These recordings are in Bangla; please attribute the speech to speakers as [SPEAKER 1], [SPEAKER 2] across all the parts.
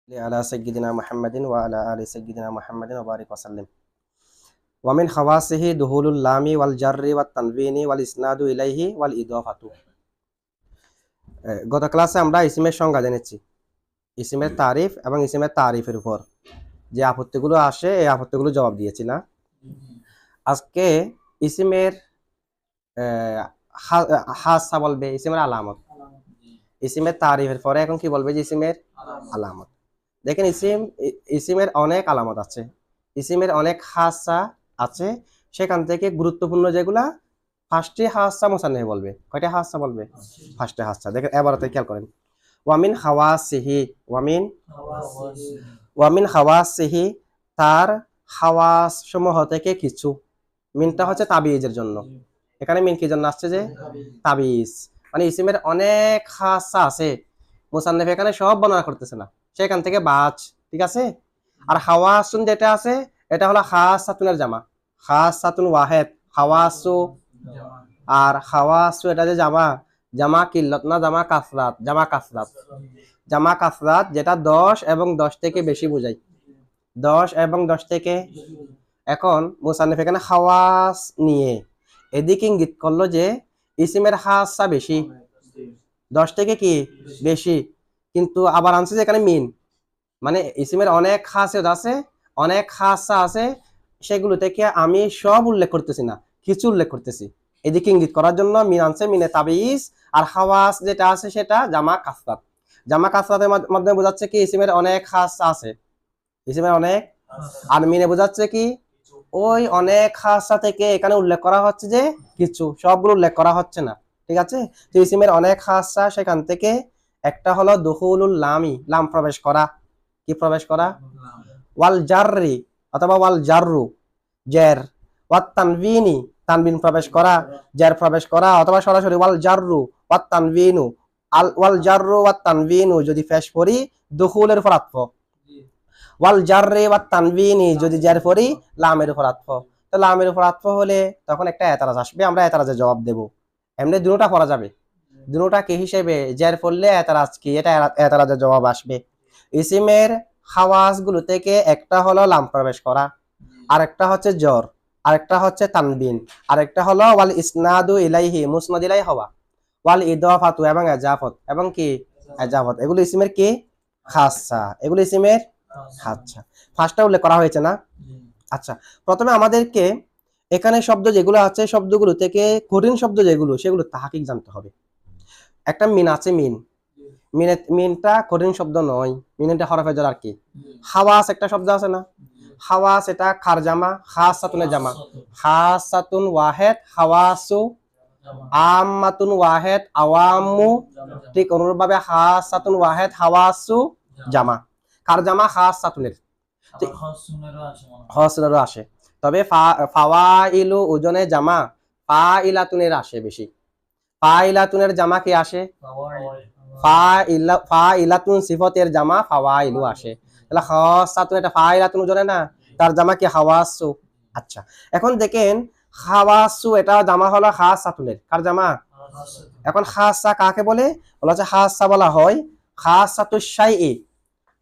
[SPEAKER 1] আলা সাইয়্যিদিনা মুহাম্মাদিন ওয়া আলা আলি সাইয়্যিদিনা মুহাম্মাদিন ওয়া বারিক ওয়া সাল্লিম। ওয়া মিন খাওয়াসিহি দুহুলুল লামি ওয়াল জাররি ওয়াত তানবিনি ওয়াল ইসনাদু ইলাইহি ওয়াল ইদাফাতু। গত ক্লাসে আমরা ইসিমের সংজ্ঞা জেনেছি, ইসিমের তারিফ এবং ইসিমের তারিফের উপর যে আপত্তিগুলো আসে এই আপত্তিগুলো জবাব দিয়েছি না। আজকে ইসিমের হাসা বলবে, ইসিমের আলামত। ইসিমের তারিফের পরে এখন কি বলবে? যে ইসিমের আলামত। দেখেন ইসিমের অনেক আলামত আছে, ইসিমের অনেক হাসা আছে, সেখান থেকে গুরুত্বপূর্ণ যেগুলা ফার্স্টে হাসা মুসান্নিফ বলবে। কয়টা হাসা বলবে? ফার্স্টে হাসা। দেখেন এবারতে খেয়াল করেন, ওয়ামিন খাওয়াসিহি, ওয়ামিন খাওয়াসিহি, তার খাওয়াস সমূহ থেকে কিছু। মিনটা হচ্ছে তাবিজের জন্য, এখানে মিন কি জন্য আসছে? যে তাবিজ, মানে ইসিমের অনেক খাসা আছে, মুসান্নিফ এখানে সব বর্ণনা করতেছে না, সেখান থেকে বাজ। ঠিক আছে। আর হাওয়াসুন যেটা আছে এটা হলো খাসাতুনের জামা, খাসাতুন ওয়াহেদ হাওয়াসু। আর হাওয়াসু এটা যে জামা, জামা কিল্লত না জামা কাসরাত, জামা কাসরাত, জামা কাসরাত যেটা 10 এবং 10 থেকে বেশি বোঝায়, 10 এবং 10 থেকে। এখন মুসান্নিফ এখানে হাওয়াস নিয়ে এদিকে ইঙ্গিত করলো যে ইসিমের হাসা বেশি, 10 থেকে কি বেশি, কিন্তু আবার আনছে যে এখানে মিন, মানে ইসিমের অনেক খাসিয়ত আছে, অনেক খাসা আছে, সেগুলো থেকে আমি সব উল্লেখ করতেছি না, কিছু উল্লেখ করতেছি। এদিকে ইঙ্গিত করার জন্য মিন আনছে, মিনে তাবিজ। আর হাওয়াস যেটা আছে সেটা জামা কাসরাত, জামা কাসরাতের মধ্যে বোঝাচ্ছে কি ইসিমের অনেক খাসা আছে, ইসিমের অনেক। আর মিনে বোঝাচ্ছে কি ওই অনেক খাসা থেকে এখানে উল্লেখ করা হচ্ছে যে কিছু, সবগুলো উল্লেখ করা হচ্ছে না। ঠিক আছে। তো ইসিমের অনেক খাসা, সেখান থেকে একটা হলো দুখুলুল লামি, লাম প্রবেশ করা। কি প্রবেশ করা? ওয়াল জাররি অথবা ওয়াল জাররু, জের। ওয়াত তানবিনি, তানবিন প্রবেশ করা, জের প্রবেশ করা, অথবা সরাসরি ওয়াল জাররু ওয়াত তানবিনু, আল ওয়াল জাররু ওয়াত তানবিনু যদি পেশ করি দুখুলের উপর আতফ, ওয়াল জাররি ওয়াত তানবিনি যদি জের পড়ি লামের উপর আতফ। তো লামের উপর আতফ হলে তখন একটা এতারাজ আসবে, আমরা এতারাজের জবাব দেব। এমনি দুটোটা পড়া যাবে, দুটোটা কি হিসেবে? জের পড়লে এতারাজ কি, এটা এতারাজের জবাব আসবে। ইসিমের খাওয়াস গুলো থেকে একটা হলো লাম প্রবেশ করা, আরেকটা হচ্ছে জর, আরেকটা হচ্ছে তানবিন, আরেকটা হলো ওয়াল ইসনাদু ইলাইহি, মুসনাদ ইলাই হওয়া, ওয়াল ইদাফাতু এবং এজাফত, এবং কি এজাফত। এগুলো ইসিমের কি খাসা, এগুলো ইসিমের আচ্ছা ফার্স্টটা উল্লেখ করা হয়েছে না। আচ্ছা, প্রথমে আমাদেরকে এখানে শব্দ যেগুলো আছে শব্দগুলো থেকে কঠিন শব্দ যেগুলো সেগুলো তাহকিক জানতে হবে। একটা মিন আছে, মিন, মিনটা কঠিন শব্দ নয়, মিনটা হরফে জর। আর কি হাওয়াস একটা শব্দ আছে না, হাওয়াস এটা খার জামা, খাসাতুনের জামা, খাসাতুন ওয়াহেদ হাওয়াসু, আম্মাতুন ওয়াহেদ আওয়ামু। ঠিক অনুরূপভাবে খাসাতুন ওয়াহেদ হাওয়াসু জামা, কার জামা? খাসাতুনের। হসনেরও আসে, তবে ফাওয়াইলু ওজনে জামা, ফাইলাতুনের আসে বেশি। ফাইলাতুনের জামা কি আসে? ফাইলাতুন সিফতের জামা ফাওয়াইলু আসে। তাহলে খাসাতুন এটা ফাইলাতুন ওজনে না, তার জামা কি? হাওয়াসু। আচ্ছা, এখন দেখেন হাওয়াসু এটা জামা হলো খাসাতুনের, কার জামা? এখন খাসা কাকে বলে? বলা হচ্ছে খাসা বলা হয় খাসাতুশ শাইই,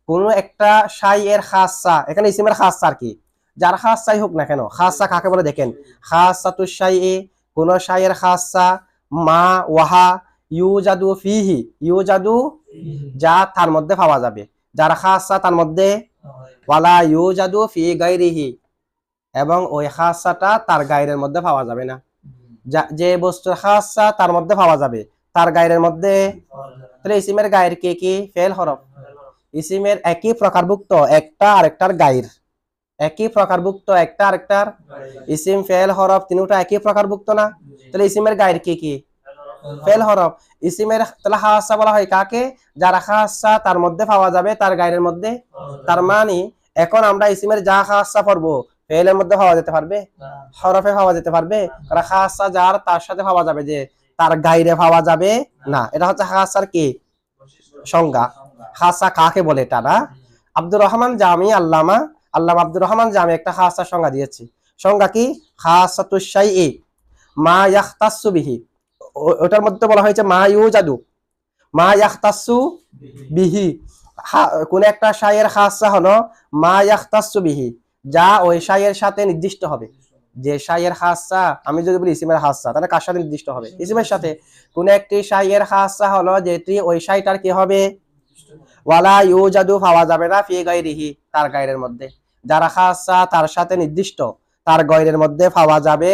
[SPEAKER 1] কোন একটা শাই এর খাসা, এখানে ইসিমের খাসা আর কি, যার খাসাই হোক না কেন, খাসা কাকে বলে? দেখেন খাসাতুশ শাইই, কোন শাইয়ের খাসা, মা ওয়াহা ইউজাদু ফিহি, ইউজাদু যা তার মধ্যে পাওয়া যাবে, যার খাসা তার মধ্যে, ওয়ালা ইউজাদু ফি গায়রিহি, এবং ওই খাসাটা তার গায়রের মধ্যে পাওয়া যাবে না। যে বস্তুর খাসা তার মধ্যে পাওয়া যাবে, তার গায়রের মধ্যে। তাহলে ইসিমের গায়ের কে কি? ফেল হরফ। ইসিমের একই প্রকারভুক্ত একটা আরেকটার গায়ের, একই প্রকারভুক্ত একটা আরেকটার। ইসিম ফেল হরফ তিনটা একই প্রকারভুক্ত না, তাহলে ইসিমের গায়ের কি কি? ফেল হরফ। ইসিমের তাহলে খাসা বলা হয় কাকে? যারা খাসা তার মধ্যে পাওয়া যাবে, তার গায়ের মধ্যে। তার মানে এখন আমরা ইসিমের যা খাসা পড়বো ফেলের মধ্যে পাওয়া যেতে পারবে, হরফে পাওয়া যেতে পারবে, কারণ খাসা যার তার সাথে পাওয়া যাবে, যে তার গায়েরে পাওয়া যাবে না। এটা হচ্ছে খাসার কি সংজ্ঞা। খাসা কাকে বলে এটা না। আব্দুর রহমান জামি, আল্লামা আব্দুর রহমান জামি একটা খাসার সংজ্ঞা দিয়েছি। সংজ্ঞা কি? খাসাতুশ শাইই মা ইয়াখতাসসু বিহি, ওটার মধ্যে বলা হয়েছে মা ইউজাদু, মা ইয়াখতাসসু বিহি, কোন একটা শাইয়ের খাসা হলো মা ইয়াখতাসু বিহি, যা ওই শাইয়ের সাথে নির্দিষ্ট হবে। যে শাইয়ের খাসা, আমি যদি বলি ইসিমের খাসা, তাহলে কার সাথে নির্দিষ্ট হবে? ইসিমের সাথে। কোন একটি শাইয়ের খাসা হলো যেটি ওই শাইটার কি হবে? ওয়ালা ইউজাদু, পাওয়া যাবে না, ফি গায়রিহি, তার গায়রের মধ্যে। যারা খাসা তার সাথে নির্দিষ্ট, তার গায়রের মধ্যে পাওয়া যাবে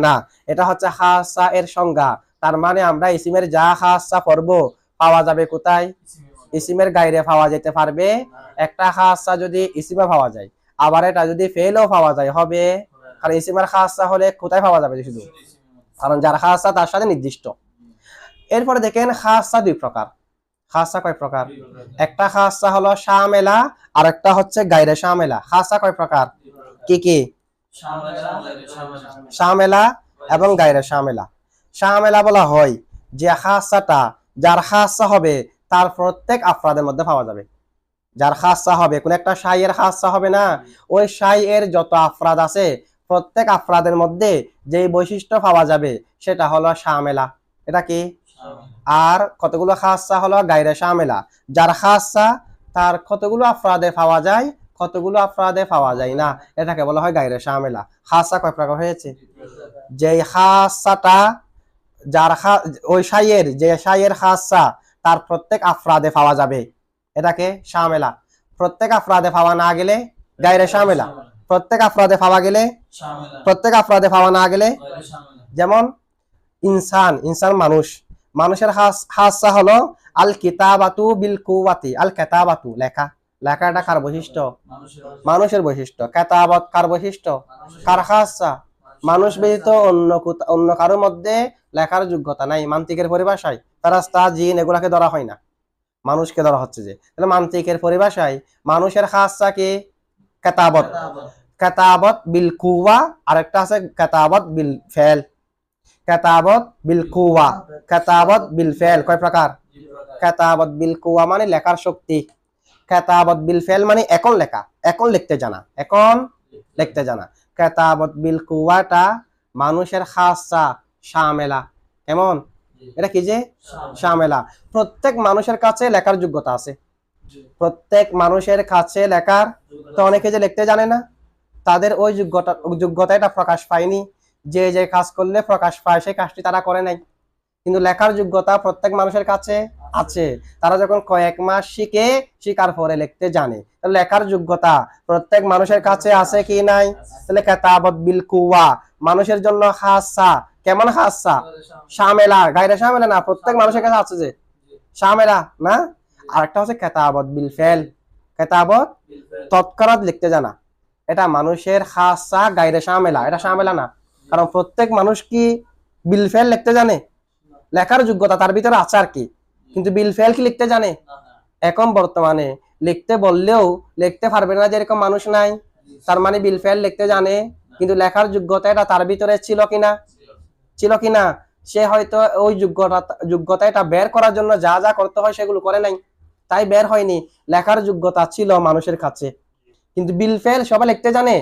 [SPEAKER 1] না। এটা হচ্ছে খাসা এর সংজ্ঞা। তার মানে আমরা ইসিমের যা খাসা পড়ব পাওয়া যাবে কোথায়? ইসিমের গায়রে পাওয়া যেতে পারবে। একটা খাসা যদি ইসিমে পাওয়া যায়, আবার এটা যদি ফেলও পাওয়া যায় হবে, কারণ ইসিমের খাসা হলে কোথায় পাওয়া যাবে? শুধু, কারণ যার খাসা তার সাথে নির্দিষ্ট। এরপরে দেখেন খাসা দুই প্রকার। খাসা কয় প্রকার? একটা খাসা হলো শামেলা, আর একটা হচ্ছে গায়রে শামেলা। খাসা কয় প্রকার? কি কি? শামেলা এবং গায়রে শামেলা। শামেলা বলা হয় যে খাসাটা, যার খাসা হবে তার প্রত্যেক আফরাদের মধ্যে পাওয়া যাবে। যার খাসা হবে, কোন একটা শাইয়ের খাসা হবে না, ওই শাইয়ের যত আফরাদ আছে প্রত্যেক আফরাদের মধ্যে যে বৈশিষ্ট্য পাওয়া যাবে সেটা হলো শামেলা। এটা কি? আর কতগুলো খাসা হলো গায়রে শামেলা। যার খাসা তার কতগুলো আফরাদে পাওয়া যায়, কতগুলো আফরাদে পাওয়া যায় না, এটাকে বলা হয় গায়রে শামেলা। খাসা কয় প্রকার হয়েছে? যে খাসাটা, যার ওই শাইয়ের, যে শাইয়ের খাসা তার প্রত্যেক আফরাদে পাওয়া যাবে, এটাকে শামেলা। প্রত্যেক আফরাদে পাওয়া না গেলে গায়রে শামেলা। প্রত্যেক আফরাদে পাওয়া গেলে, প্রত্যেক আফরাদে পাওয়া না গেলে, যেমন ইনসান, ইনসান মানুষ, মানুষের খাসা হলো আল কিতাবাতু বিল কুওয়াতি। আল কিতাবাতু, লেখা। লেখাটা কার বৈশিষ্ট্য? মানুষের বৈশিষ্ট্য। কিতাবত কার বৈশিষ্ট্য? কার খাসা? মানুষ ব্যতীত অন্য কারোর মধ্যে লেখার যোগ্যতা নাই। মান্তিকের পরিভাষায় ফেরেশতা, জিন এগুলাকে ধরা হয় না, মানুষকে ধরা হচ্ছে। যে তাহলে মান্তিকের পরিভাষায় মানুষের খাসা কি? কিতাবত। কিতাবত বিল কুওয়া, আরেকটা আছে কিতাবত বিল ফেল। কিতাবত বিল কুওয়া, কিতাবত বিল ফেল। কয় প্রকার? কিতাবত বিল কুওয়া মানে লেখার শক্তি। কিতাবত বিল ফেল মানে এখন লেখা, এখন লিখতে জানা, এখন লিখতে জানা। কিতাবত বিল কুওয়াটা মানুষের খাসা শামেলা। কেমন? এটা কি? যে শামেলা। প্রত্যেক মানুষের কাছে লেখার যোগ্যতা আছে। প্রত্যেক মানুষের কাছে লেখার, তো অনেকে যে লিখতে জানে না, তাদের ওই যোগ্যতাটা প্রকাশ পায়নি। যে যে কাজ করলে প্রকাশ পায় সেই কাজটি তারা করে নাই। কিন্তু লেখার যোগ্যতা প্রত্যেক মানুষের কাছে আছে। তারা যখন কয়েক মাস শিখার পরে লিখতে জানে, তাহলে লেখার যোগ্যতা প্রত্যেক মানুষের কাছে আছে কি নাই? তাহলে কিতাবত বিল কুওয়া মানুষের জন্য খাসা। কেমন খাসা? শামেলা, গায়রে শামেলা না, প্রত্যেক মানুষের কাছে আছে যে শামেলা না। আরেকটা হচ্ছে কিতাবত বিল ফেল। কিতাবত তৎক্ষণাৎ লিখতে জানা, এটা মানুষের খাসা, গায়রে শামেলা। এটা শামেলা না, কারণ প্রত্যেক মানুষ কি বিল ফেল লিখতে জানে? লেখার যোগ্যতা তার ভিতরে আছে আর কি, কিন্তু বিল ফেল কি লিখতে জানে? এখন বর্তমানে লিখতে বললেও লিখতে পারবে না, যেরকম মানুষ নাই। তার মানে বিল ফেল লিখতে জানে, কিন্তু লেখার যোগ্যতা এটা তার ভিতরে ছিল কিনা? ছিল কিনা? সে হয়তো ওই যোগ্যতা বের করার জন্য যা যা করতে হয় সেগুলো করে নাই, তাই বের হয়নি। লেখার যোগ্যতা ছিল মানুষের কাছে, কিন্তু বিল ফেল সবাই লিখতে জানে।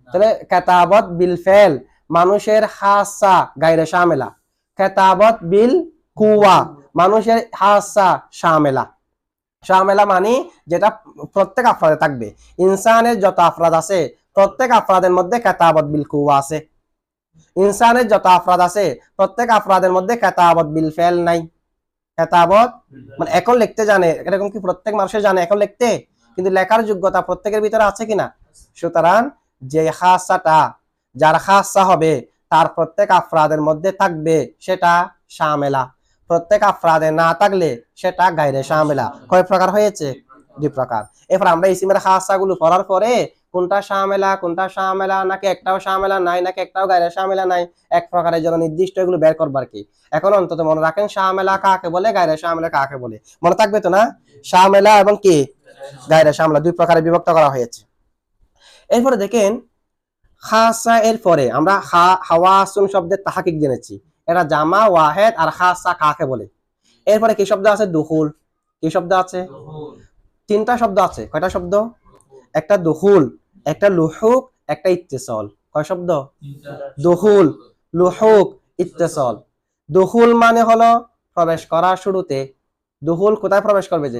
[SPEAKER 1] তাহলে কিতাবত বিল ফেল মানুষের খাসা, গায়রে শামেলা। কিতাবত বিল কুওয়া মানুষের খাসা, শামেলা। শামেলা মানে যেটা প্রত্যেক আফরাদে থাকবে। ইনসানের যত আফরাদ আছে প্রত্যেক আফরাদের মধ্যে কিতাবত বিল কুওয়া আছে। ইনসানের যত আফরাদ আছে প্রত্যেক আফরাদের মধ্যে কিতাবত বিল ফেল নাই। কিতাবত মানে এখন লিখতে জানে, এরকম কি প্রত্যেক মানুষের জানে এখন লিখতে? কিন্তু লেখার যোগ্যতা প্রত্যেকের ভিতরে আছে কিনা? সুতরাং যে খাসাটা, যার খাসা হবে তার প্রত্যেক আফরাদের মধ্যে থাকবে সেটা শামেলা। প্রত্যেক আফরাদে না থাকলে সেটা গায়রে শামেলা। কয় প্রকার হয়েছে? দুই প্রকার। এরপর আমরা ইসিমের খাসা গুলো পড়ার পরে কোনটা শামেলা, কোনটা শামেলা, নাকি একটাও শামেলা নাই, নাকি একটাও গায়রে শামেলা নাই, এক প্রকারের জন্য নির্দিষ্ট এগুলো বের করবার কি। এখন অন্তত মনে রাখেন শামেলা কাকে বলে, গায়রে শামেলা কাকে বলে। মনে থাকবে তো না? শামেলা এবং কি গায়রে শামেলা দুই প্রকারে বিভক্ত করা হয়েছে। এরপরে দেখেন খাসা এর পরে আমরা হাওয়াসুন শব্দের তাহকিক জেনেছি, এটা জামা ওয়াহেদ আর খাসা কাকে বলে। এরপরে কি শব্দ আছে? দুখুল। কি শব্দ আছে? তিনটা শব্দ আছে। কয়টা শব্দ? একটা দুখুল, একটা লুহুক, একটা ইত্তিসাল। কয় শব্দ? দুখুল, লুহুক, ইত্তিসাল। দুখুল মানে হলো প্রবেশ করা শুরুতে। দুখুল কোথায় প্রবেশ করবে? যে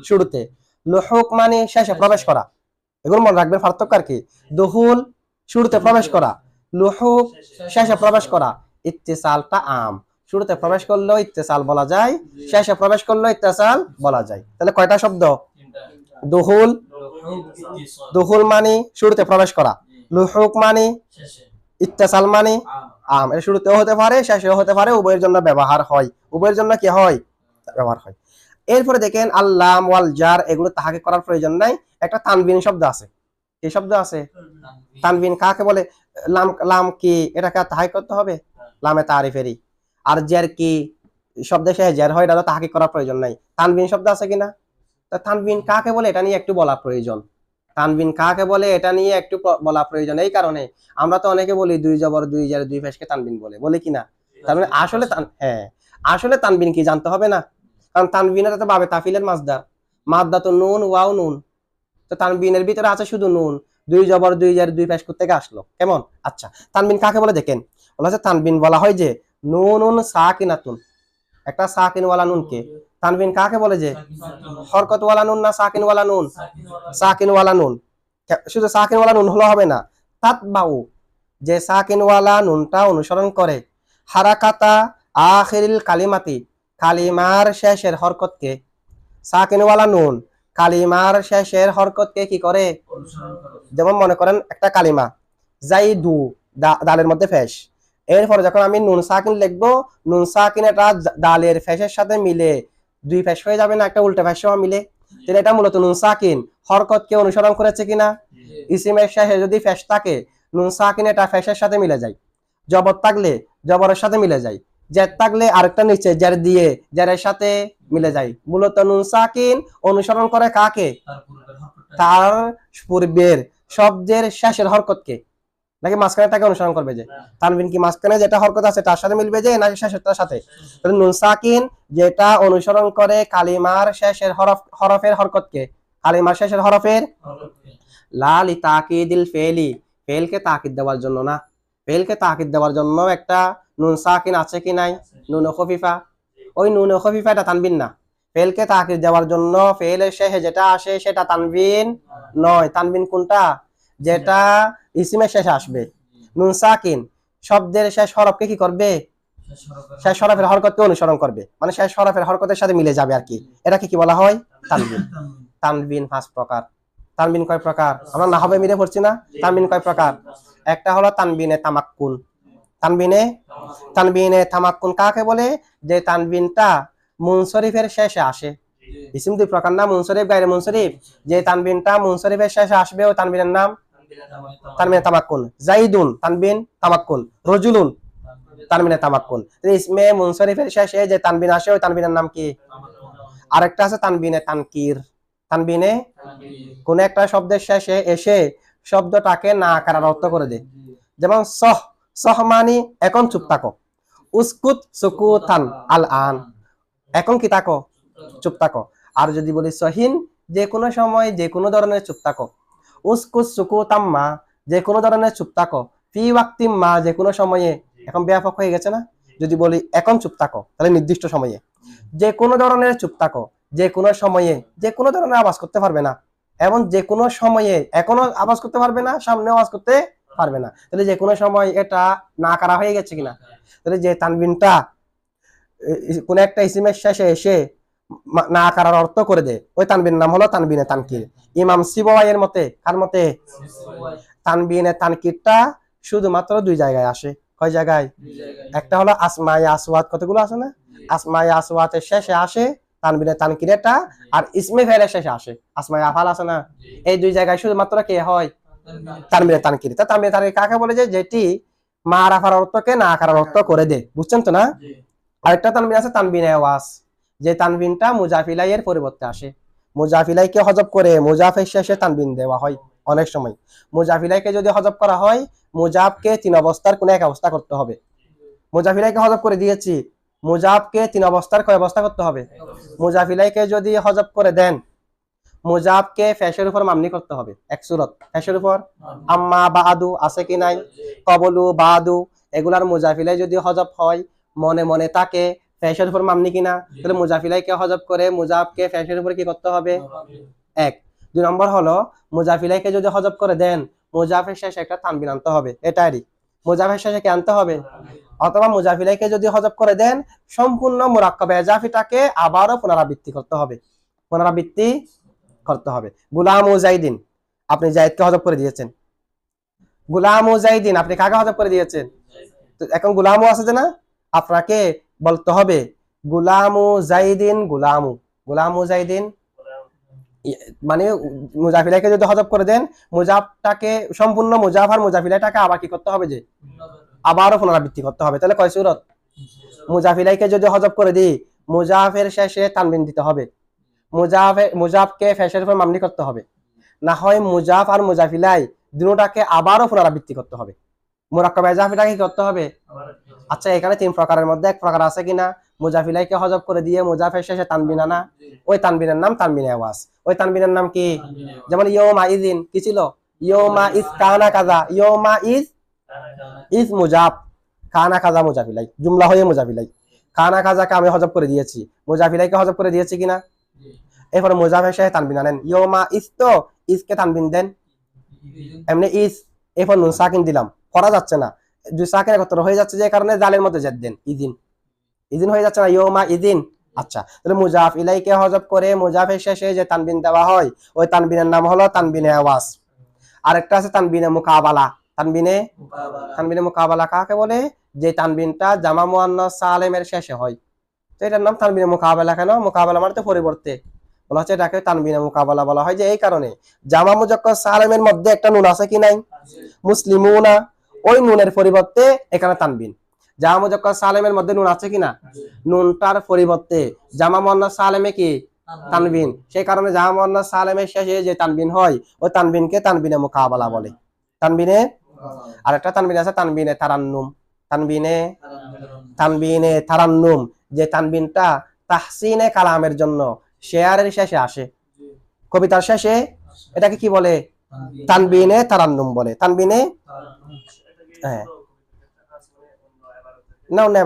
[SPEAKER 1] শুরুতে। লুহুক মানে শেষে প্রবেশ করা, এগুলো মনে রাখবেন পার্থক্য আর কি। দুহুল শুরুতে প্রবেশ করা, লুহুক শেষে প্রবেশ করা। ইত্তিসালটা আম, শুরুতে প্রবেশ করলেও ইত্তিসাল বলা যায়, শেষে প্রবেশ করলেও ইত্তিসাল বলা যায়। তাহলে কয়টা শব্দ? দুহুল, দুহুল মানে শুরুতে প্রবেশ করা, লুহুক মানে ইত্তিসাল মানে আম, এটা শুরুতেও হতে পারে শেষেও হতে পারে, উভয়ের জন্য ব্যবহার হয়, উভয়ের জন্য কি হয়? ব্যবহার হয়। এরপরে দেখেন আল্লাম ওয়াল জার, এগুলো তাহাকে করার প্রয়োজন নাই। একটা তানবিন শব্দ আছে, কি শব্দ আছে? তানবিন কাকে বলে? লাম, লাম কি এটাকে তাহাকে করতে হবে? লামে তারিফেরই। আর জের কি শব্দে সে জের হয়, এটা তো তাহাকে করার প্রয়োজন নাই। তানবিন শব্দ আছে কিনা? তা তানবিন কাকে বলে এটা নিয়ে একটু বলা প্রয়োজন। তানবিন কাকে বলে এটা নিয়ে একটু বলা প্রয়োজন। এই কারণে আমরা তো অনেকে বলি দুই জবর দুই জের দুই পেশকে তানবিন বলে, বলে কিনা? তার মানে আসলে হ্যাঁ, আসলে তানবিন কি জানতে হবে না? কারণ তানবিনের তো বাবে তাফিলের মাসদার, মাদ্দা তো নুন ওয়াও নুন, তো তানবিনের ভিতরে আছে শুধু নুন, দুই জবর দুই জের দুই পেশ থেকে আসলো কেমন? আচ্ছা, তানবিন কাকে বলে দেখেন, বলা হচ্ছে তানবিন বলা হয় যে নুন সাকিনাতুন, একটা সাকিন ওয়ালা নুনকে। তানবিন কাকে বলে? যে হরকত ওয়ালা নুন না সাকিন ওয়ালা নুন? সাকিন ওয়ালা নুন। শুধু সাকিন ওয়ালা নুন হলো হবে না, তাতবাউ, যে সাকিন ওয়ালা নুনটা অনুসরণ করে, হারাকাতা আখিরিল কালিমাতি, কালিমার শেষের হরকতকে। সাকিন ওয়ালা নুন কালিমার শেষের হরকতকে কি করে? যেমন মনে করেন একটা কালিমা জাইদু, দালের মধ্যে ফেশ, এরপরে যখন আমি নুন সাকিন লিখবো, নুন সাকিন এটা দালের ফেশের সাথে মিলে দুই ফেশ হয়ে যাবে না, একটা উল্টা ফেশ মিলে, তাহলে এটা মূলত নুন সাকিন হরকতকে অনুসরণ করেছে কিনা? ইসিমের শেষে যদি ফেশ থাকে, নুন সাকিন এটা ফেশের সাথে মিলে যায়, জবর থাকলে জবরের সাথে মিলে যায়, জের থাকলে আরেকটা নিচে জের দিয়ে জেরের সাথে মিলে যায়। মূলত নুন সাকিন অনুসরণ করে কাকে? তার পূর্বের শব্দের শেষের হরকতকে, নাকি মাঝখানেটাকে অনুসরণ করবে? যে তানবিন কি মাঝখানে যেটা হরকত আছে তার সাথে মিলবে যে, নাকি শেষেরটার সাথে? তাহলে নুন সাকিন যেটা অনুসরণ করে কালিমার শেষের হরফের হরকতকে, কালিমার শেষের হরফের, লা লি তাকিদিল ফেলি, ফেলকে তাকিদ দেওয়ার জন্য না, ফেলকে তাকিদ দেওয়ার জন্য একটা নুন সাকিন আছে কি নাই? নুন খফিফা, ওই নুন খফিফা এটা তানবিন না, ফেলকে তাকিদ দেওয়ার জন্য ফেলের শেষে যেটা আসে সেটা তানবিন নয়। তানবিন কোনটা? যেটা ইসিমের শেষে আসবে। নুন সাকিন শব্দের শেষ হরফকে কি করবে? শেষ হরফের হরকতকে অনুসরণ করবে, মানে শেষ হরফের হরকতের সাথে মিলে যাবে আর কি। এটাকে কি বলা হয়? তানবিন। তানবিন 5 প্রকার। তানবিন কয় প্রকার? আমরা না হবে মিলে পড়ছি না? তানবিন কয় প্রকার? একটা হলো তানবিনে তামাক্কুন। তানবিনে তামাক্কুন কাকে বলে? যে তানবিনটা মুনসরিফের শেষে আসে। ইসিম 2 প্রকার না, মুনসরিফ গায়রে মুনসরিফ। যে তানবিনটা মুনসরিফের শেষে আসবে ওই তানবিনের নাম তানবিনে তামাক্কুন। জাইদুন তানবিন তামাক্কুন, রজুলুন তানবিনে তামাক্কুন। ইসমে মুনসরিফের শেষে যে তানবিন আসে ওই তানবিনের নাম কি? আরেকটা আছে তানবিনে তানকির। তানবিনে কোন একটা শব্দের শেষে এসে শব্দটাকে না আকার অর্থ করে দেয়। যেমন সহ, সহ মানি এখন চুপ থাকো, উসকুত সুকুতান আল আন, এখন কি থাকো? চুপ থাকো। আর যদি বলি সহিন, যে কোনো সময় যে কোনো ধরনের চুপ থাকো, উসকুত সুকুতাম মা, যে কোনো ধরনের চুপ থাকো, ফি ওয়াক্তিম মা, যে কোনো সময়ে, এখন ব্যাপক হয়ে গেছে না? যদি বলি এখন চুপ থাকো, তাহলে নির্দিষ্ট সময়ে, যে কোনো ধরনের চুপ থাকো, যে কোনো সময়ে, যে কোনো ধরনের আওয়াজ করতে পারবে না, এবং যে কোনো সময়ে এখনো আওয়াজ করতে পারবে না, সামনে আওয়াজ করতে পারবে না, তাহলে যে কোনো সময় এটা না করা হয়ে গেছে কিনা? তাহলে যে তানবিনটা কোন একটা ইসিমের শেষে এসে না করার অর্থ করে দেয় ওই তানবিন নাম হলো তানবিনে তানকির। ইমাম সিবওয়াইয়ের মতে, কার মতে? তানবিনে তানকিরটা শুধুমাত্র 2 জায়গায় আসে। কয় জায়গায়? একটা হলো আসমায়ে আসওয়াত, কতগুলো আছে না? আসমায়ে আসওয়াতের শেষে আসে তানবিনে তানকিরটা, আর ইসমে ফেলের শেষে আসে আসমায়ে আফাল আছে না? এই 2 জায়গায় শুধুমাত্র কে হয়? তানবিনে তানকির। তা তানবিনে তানকির কাকে বলে? যে যেটি মা রাফার অর্থকে না করার অর্থ করে দেয়, বুঝছেন তো না? আরেকটা তানবিন আছে তানবিনে ওয়াস, যে তানবিনটা মুজাফিলাইয়ের পরিবর্তে আসে। মুজাফিলাইকে হজব করে মুজাফের শেষে তানবিন দেওয়া হয়। অনেক সময় মুজাফিলাইকে যদি হজব করা হয়, মুজাফকে 3 অবস্থার কোন এক অবস্থা করতে হবে। মুজাফিলাইকে হজব করে দিয়েছি, মুজাফকে 3 অবস্থার কয় অবস্থা করতে হবে? মুজাফিলাইকে যদি হজব করে দেন, মুজাফকে ফেশের উপর মামনি করতে হবে। এক সূরত ফেশের উপর, আম্মা বাদু আছে কি নাই, কবলু বাদু, এগুলার মুজাফিলাই যদি হজব হয়, মনে মনে তাকে ফেশের উপর মামনি কিনা, তাহলে মুজাফিলাইকে হজব করে মুজাফকে ফেশের উপর কি করতে হবে? এক। 2 নম্বর হলো মুজাফিলাইকে যদি হজব করে দেন মুজাফের শেষে একটা তানবিন আনতে হবে, এটাই মুজাফের শেষে কি আনতে হবে, অথবা মুজাফিলাইকে যদি হজব করে দেন সম্পূর্ণ মুরাক্কাব এজাফিটাকে আবারও পুনরাবৃত্তি করতে হবে, পুনরাবৃত্তি করতে হবে। গুলাম ও জাইদিন, আপনি জাইদকে হজব করে দিয়েছেন, গুলাম ও জাইদিন আপনি কাকে হজব করে দিয়েছেন, তো এখন গুলামও আছে যে না, আপনাকে বলতে হবে গুলামু জাইদিন, গুলামু, গুলামু জাইদিন, মানে মুজাফিলাকে যদি হজব করে দেন মুজাফটাকে সম্পূর্ণ মুজাফ আর মুজাফিলাটাকে আবার কি করতে হবে, যে আবারও পুনরাবৃত্তি করতে হবে। তাহলে কয় সূরত, মুজাফিলাইকে যদি হজব করে দিই মুজাফের শেষে তানবিন দিতে হবে, মুজাফকে ফেসের উপর মামনি করতে হবে, না হয় মুজাফ আর মুজাফিলাই দুটোটাকে আবারও পুনরাবৃত্তি করতে হবে, মুরাক্কাব এজাফিটাকে কি করতে হবে। আচ্ছা এখানে 3 প্রকারের মধ্যে এক প্রকার আছে কিনা, মুজাফিলাইকে হজব করে দিয়ে মুজাফের শেষে তানবিন আনা, ওই তানবিনের নাম তানবিনে আওয়াজ। ওই তানবিনের নাম কি, যেমন ইয়ৌমা ইযিন কি ছিল, ইয়ৌমা ইজ কানা কাজা, ইয়ৌমা ইজ মুজাফ, কানা কাজা মুজাফিলাই, জুমলা হয়ে মুজাফিলাই, কানা কাজাকে আমি হজব করে দিয়েছি, মুজাফিলাইকে হজব করে দিয়েছি কিনা। এরপর মুজাফের শেষে তানবিন আনেন, ইয়ৌমা ইজ, তো ইজকে তানবিন দেন, এমনি ইজ, এরপর নুন সাকিন দিলাম, করা যাচ্ছে না, দুই সাকিন একত্র হয়ে যাচ্ছে যে কারণে জালের মধ্যে জেদ দেন, ইদিন, ইদিন হয়ে যাচ্ছে না, ইয়ৌমা ইদিন। আচ্ছা তাহলে মুজাফ ইলাইকে হজব করে মুজাফের শেষে যে তানবিন দেওয়া হয় ওই তানবিনের নাম হলো তানবিনে আওয়াজ। আরেকটা আছে তানবিনে মুকাবালা, তানবিনে মুকাবালা কাকে বলে, যে তানবিনটা জামা মুয়ান্নাস সালেমের শেষে হয়, তো এটার নাম তানবিনে মুকাবালা। কেন, মুকাবালা মানে তো পরিবর্তে, বলা হচ্ছে এটাকে তানবিনে মুকাবালা বলা হয় যে এই কারণে জামা মুজাক্কার সালেমের মধ্যে একটা নুন আছে কি নাই, মুসলিমুনা, ওই নুনের পরিবর্তে এখানে তানবিন। জামা মুজাক্কার সালেমের মধ্যে নুন আছে কিনা, নুনটার পরিবর্তে জামা মুয়ান্নাস সালেমে কি তানবিন, সেই কারণে জামা মুয়ান্নাস সালেমের শেষে যে তানবিন হয় ওই তানবিনকে তানবিনে মুকাবালা বলে। তানবিনে আরেকটা তানবিন আছে তানবিনে তারান্নুম, তানবিনে তারান্নুম, যে তানবিনটা তাহসিনে কালামের জন্য শেয়ারের শেষে আসে, কবিতার শেষে, এটাকে কি বলে, তানবিনে তারান্নুম বলে। তানবিনে হ্যাঁ না, অন্য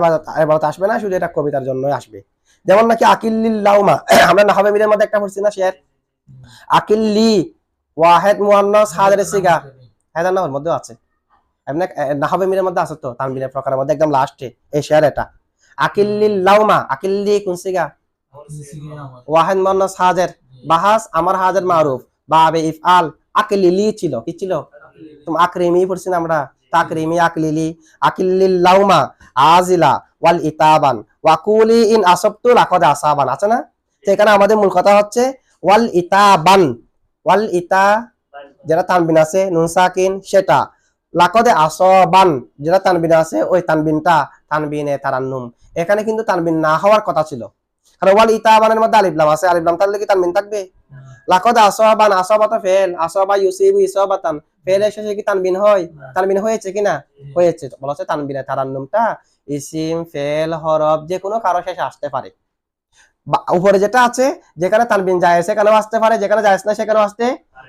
[SPEAKER 1] এবারত আসবে না, শুধু এটা কবিতার জন্য আসবে। যেমন নাকি আকিল্লিল লাউমা, আমরা নাহবে মিলের মধ্যে একটা পড়ছি না শেয়ার, আকিল্লি ওয়াহেদ মুয়ান্নাস হাজারে সিগা, হাজার নামের মধ্যে আছে, এমনি নাহবে মিলের মধ্যে আছে তো তানবিনের প্রকারের মধ্যে একদম লাস্টে এই শেয়ার, এটা আকিল্লিল লাউমা, আকিল্লি কোন সিগা, ওয়াহেদ মুয়ান্নাস হাজার, বাহাস আমার হাজার মারুফ, বাবে ইফআল, আকিলিলি ছিল, কি ছিল, তুমি আকরিমি পড়ছি না আমরা, তাকরিমি, আকলিলি, আকিল্লিল লাউমা আজিলা ওয়াল ইতাবান ওয়াকুলি ইন আসবতু লাকাদ আসাবান, আছে না। তো এখানে আমাদের মূল কথা হচ্ছে ওয়াল ইতাবান, ওয়াল ইতা যেটা তানবিন আছে নুন সাকিন সেটা, লাকাদ আসাবান যেটা তানবিন আছে ওই তানবিনটা তানবিনে তারান্নুম। এখানে কিন্তু তানবিন না হওয়ার কথা ছিল, কারণ ওয়াল ইতাবানের মধ্যে আলিফ লাম আছে, আলিফ লাম তাহলে কি তানবিন থাকবে, লাকাদ আসাবান, আসাবাতা ফেল, আসাবা ইউসিবু ইসাবাতান, ফেলের শেষে কি তানবিন হয়, তানবিন হয়েছে কিনা, হয়েছে, বলা হচ্ছে তানবিনে তারান্নুমটা ইসিম ফেল হরফ যে কোনো কারো শেষে আসতে পারে, উপরে যেটা আছে যেখানে তানবিন জায়েজ সেখানেও আসতে পারে, যেখানে জায়েজ না সেখানেও আসতে,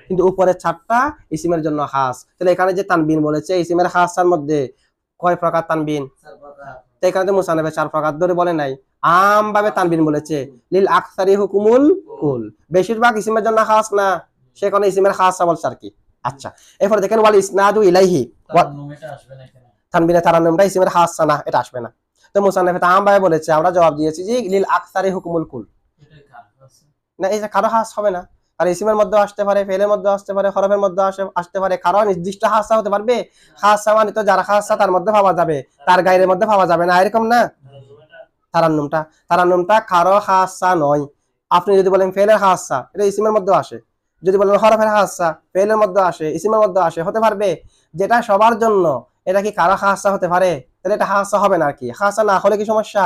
[SPEAKER 1] কিন্তু উপরের ছাড়টা ইসিমের জন্য খাস। তাহলে এখানে যে তানবিন বলেছে ইসিমের খাসের মধ্যে কয় প্রকার তানবিন, তো এখানে তো মুসান্নিফে 4 প্রকার ধরে বলে নাই, আম ভাবে তানবিন বলেছে, লিল আকসারি হুকুমুল কুল, বেশিরভাগ ইসিমের জন্য খাস না, সেখানে ইসিমের খাস বলছে আর কি। আচ্ছা এরপর দেখেন ওয়াল ইসনাদু ইলাইহি, তানবিনে তারান্নুমটা ইসিমের খাস না, এটা আসবে না। তো মুসান্নিফে আম ভাবে বলেছে, আমরা জবাব দিয়েছি যে লিল আকসারি হুকুমুল কুল, না এই যে কারো খাস হবে না, আর ইসিমের মধ্যে আসতে পারে, ফেলের মধ্যে আসতে পারে, হরফের মধ্যে আসতে পারে, কারো নির্দিষ্ট খাসা হতে পারবে, খাসা মানে তো যারা খাসা তার মধ্যে পাওয়া যাবে, তার গায়ের মধ্যে পাওয়া যাবে না, এরকম না। তারান্নুমটা কারো খাসা নয়, আপনি যদি বলেন ফেলের খাসা, এটা ইসিমের মধ্যে আসে, যদি বলেন হরফের খাসা, ফেলের মধ্যে আসে, ইসিমের মধ্যে আসে, হতে পারবে, যেটা সবার জন্য, এটা কি কারো খাসা হতে পারে, তাহলে এটা খাসা হবে না আর কি। খাসা না হলে কি সমস্যা,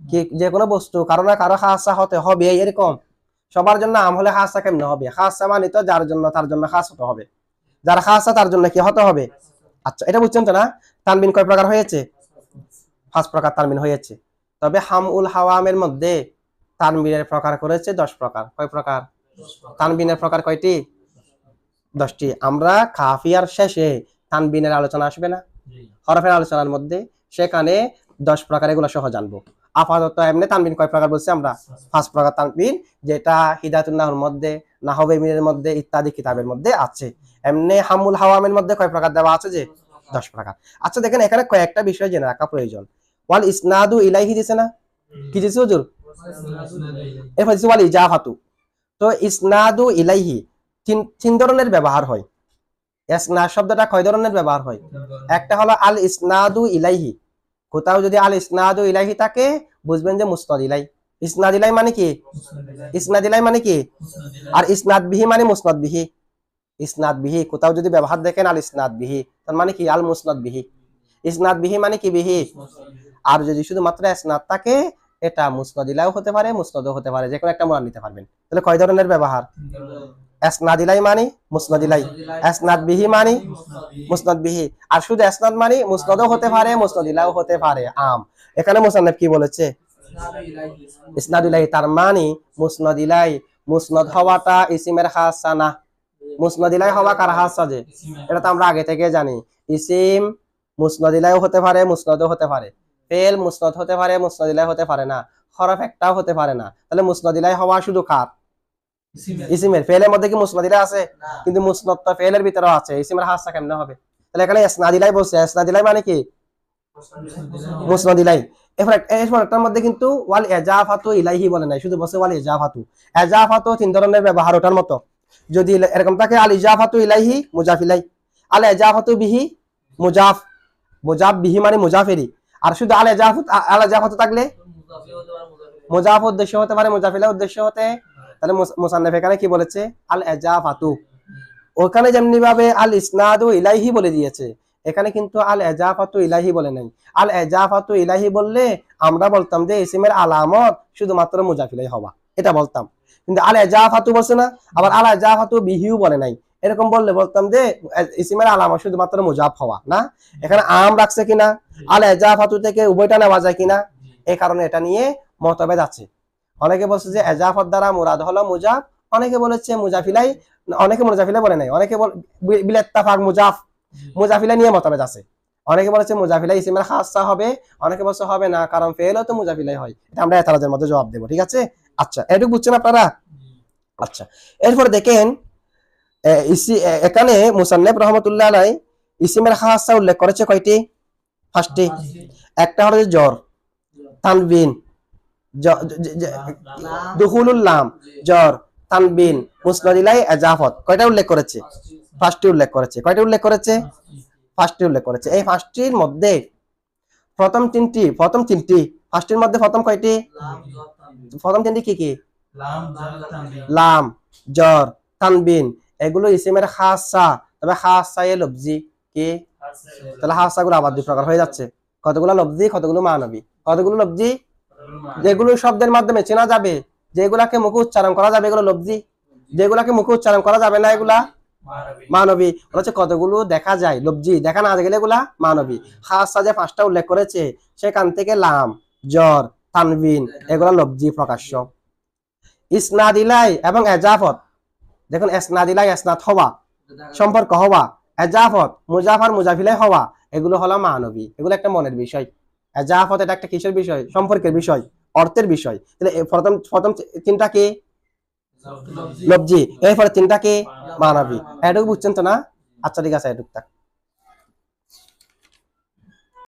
[SPEAKER 1] কি যে কোনো বস্তু কারো না কারো খাসা হতে হবে, এরকম সবার জন্য আম হলে খাসা কেমনে হবে, খাসা মানে তো যার জন্য তার জন্য খাস হতে হবে, যার খাসা তার জন্য কি হতে হবে। আচ্ছা এটা বুঝছেন তো না, তানবিন কয় প্রকার হয়েছে, 5 প্রকার তানবিন হয়েছে। তবে হামউল হাওয়ামের মধ্যে তানবিনের প্রকার করেছে 10 প্রকার। কয় প্রকার, তানবিনের প্রকার কয়টি, 10টি। আমরা কাফিয়ার শেষে তানবিনের আলোচনা আসবে না, হরফের আলোচনার মধ্যে, সেখানে 10 প্রকার এগুলো সহ জানবো। আপাতত এমনি তানবিন কয় প্রকার বলছি আমরা? 5 প্রকার তানবিন, যেটা হিদায়াতুন নাহর মধ্যে, নাহবে মিনের মধ্যে ইত্যাদি কিতাবের মধ্যে আছে। এমনি হামুল হাওয়ামের মধ্যে কয় প্রকার দেওয়া আছে? যে 10 প্রকার। আচ্ছা দেখেন এখানে কয়েকটা বিষয় জেনে রাখা প্রয়োজন। ওয়াল ইসনাদু ইলাইহি দিছে না? কি দিছে হুজুর? এরপর দিছে ওয়াল ইজাফাতু। তো ইসনাদু ইলাইহি তিন ধরনের ব্যবহার হয়। ইসনাদ শব্দটা কয় ধরনের ব্যবহার হয়? একটা হলো আল ইসনাদু ইলাইহি, কোথাও যদি আল ইসনাদু ইলাইহি থাকে বুঝবেন যে মুসনাদ ইলাই। ইসনাদ ইলাই মানে কি? ইসনাদ ইলাই মানে কি? আর ইসনাদ বিহি মানে মুসনাদ বিহি। ইসনাদ বিহি কোথাও যদি ব্যবহার দেখেন আল ইসনাদ বিহি, তার মানে কি? আল মুসনাদ বিহি। ইসনাদ বিহি মানে কি? বিহি। আর যদি শুধুমাত্র ইসনাদ থাকে, এটা মুসনাদ ইলাইও হতে পারে, মুসনাদও হতে পারে, যে কোনো একটা মান নিতে পারবেন। তাহলে কয় ধরনের ব্যবহার? ইসনাদ ইলাই মানে মুসনাদ ইলাই, ইসনাদ বিহি মানে মুসনাদ বিহি, আর শুধু ইসনাদ মানে মুসনাদও হতে পারে, মুসনাদ ইলাইও হতে পারে। আম এখানে মুসান্নিফ কি বলেছে? ইসনাদ ইলাইহি, তার মানে মুসনাদ ইলাই, মুসনাদ হওয়াটা ইসিমের খাসা না। মুসনাদ ইলাই হওয়া কার খাসা? যে এটা তো আমরা আগে থেকে জানি। ইসিম মুসনাদ ইলাইও হতে পারে, মুসনাদও হতে পারে। ফেল মুসনাদ হতে পারে, মুসনাদ ইলাই হতে পারে না। হরফ একটাও হতে পারে না। তাহলে মুসনাদ ইলাই হওয়া শুধু কার? ইসিমের। ফেলের মধ্যে কি মুসনাদ ইলাই আছে? কিন্তু মুসনাদ তো ফেলের ভিতরেও আছে, ইসিমের খাসা কেমনে হবে? তাহলে এখানে ইসনাদ ইলাই বলছে, ইসনাদ ইলাই মানে কি? মুসনাদ ইলাই। এরপরটার মধ্যে কিন্তু ওয়াল ইজাফাতু ইলাইহি বলে নাই, শুধু বলছে ওয়াল ইজাফাতু। ইজাফাতু তিন ধরনের ব্যবহার ওটার মতো। যদি এরকম থাকে আল ইজাফাতু ইলাইহি মুজাফ ইলাই, আল ইজাফাতু বিহি মুজাফ, মুজাফ বিহি মানে মুজাফেরি। আর শুধু আল ইজাফাতু থাকলে মুজাফ উদ্দেশ্য হতে পারে, মুজাফ ইলাই উদ্দেশ্য হতে। তাহলে মুসান্নিফ এখানে কি বলেছে? আল ইজাফাতু। ওখানে যেমনি ভাবে আল ইসনাদু ইলাইহি বলে দিয়েছে, এখানে কিন্তু আল ইজাফাতু ইলাইহি বলে নাই। আল ইজাফাতু ইলাইহি বললে আমরা বলতাম যে ইসিমের আলামত শুধুমাত্র মুজাফ ইলাই হওয়া, এটা বলতাম। কিন্তু আল ইজাফাতু বলছে না, আবার আল ইজাফাতু বিহিও বলে নাই। এরকম বললে বলতাম যে ইসিমের আলামত শুধুমাত্র মুজাফ হওয়া না। এখানে আম রাখছে কিনা, আল ইজাফাতু থেকে উভয়টা নেওয়া যায় কিনা, এই কারণে এটা নিয়ে মতভেদ আছে। অনেকে বলছে যে ইজাফাত দ্বারা মুরাদ হলো মুজাফ, অনেকে বলেছে মুজাফিলাই, অনেকে মুজাফিলাই বলে নাই, অনেকে বিলেত্তাফাক মুজাফ, মুজাফিলাই নিয়ে মতভেদ আছে। অনেকে বলেছে মুজাফিলাই ইসিমের খাসা হবে, অনেকে বলছে হবে না, কারণ ফেলও তো মুজাফিলাই হয়। এটা আমরা এতারাজের মধ্যে জবাব দেব, ঠিক আছে? আচ্ছা এটুকু বুঝছেন আপনারা? আচ্ছা এরপর দেখেন এখানে মুসান্নিফ রাহমাতুল্লাহ আলাইহি ইসিমের খাসা উল্লেখ করেছে কয়টি? 5টি। একটা হলো জ্বর, তানবিন, দুখুলুল লাম, জ্বর, তানবিন, মুসনাদ ইলাই, ইজাফাত। কয়টা উল্লেখ করেছে? 5টি উল্লেখ করেছে। কয়টা উল্লেখ করেছে? 5টি উল্লেখ করেছে। এই 5টির মধ্যে প্রথম তিনটি, 5টির মধ্যে প্রথম কয়টি? প্রথম তিনটি কি কি? লাম, জ্বর, তানবিন, এগুলো ইসিমের খাসা। তবে খাসা এ লফজি কি? তাহলে খাসা গুলো আবার 2 প্রকার হয়ে যাচ্ছে। কতগুলো লফজি, কতগুলো মানবী? কতগুলো লফজি? যেগুলো শব্দের মাধ্যমে চেনা যাবে, যেগুলাকে মুখে উচ্চারণ করা যাবে এগুলো লফজি, যেগুলাকে মুখে উচ্চারণ করা যাবে না এগুলা মানবী। হচ্ছে কতগুলো দেখা যায় লফজি, দেখা না গেলে এগুলা মানবী। খাসা যে 5টা উল্লেখ করেছে সেখান থেকে লাম, জ্বর, তানবিন এগুলা লফজি প্রকাশ্য। ইসনাদ ইলাই এবং ইজাফত, দেখুন ইসনাদ ইলাই ইসনাদ হওয়া, সম্পর্ক হওয়া, ইজাফত মুজাফার মুজাফিলাই হওয়া, এগুলো হলো মানবী। এগুলো একটা মনের বিষয়। ইজাফত এটা একটা কিসের বিষয়? সম্পর্কের বিষয়, অর্থের বিষয়। তাহলে প্রথম তিনটা কি? লফজি। এরপরে তিনটা কি? মানবী। এটুকু বুঝছেন তো না? আচ্ছা ঠিক আছে, এটুকু থাক।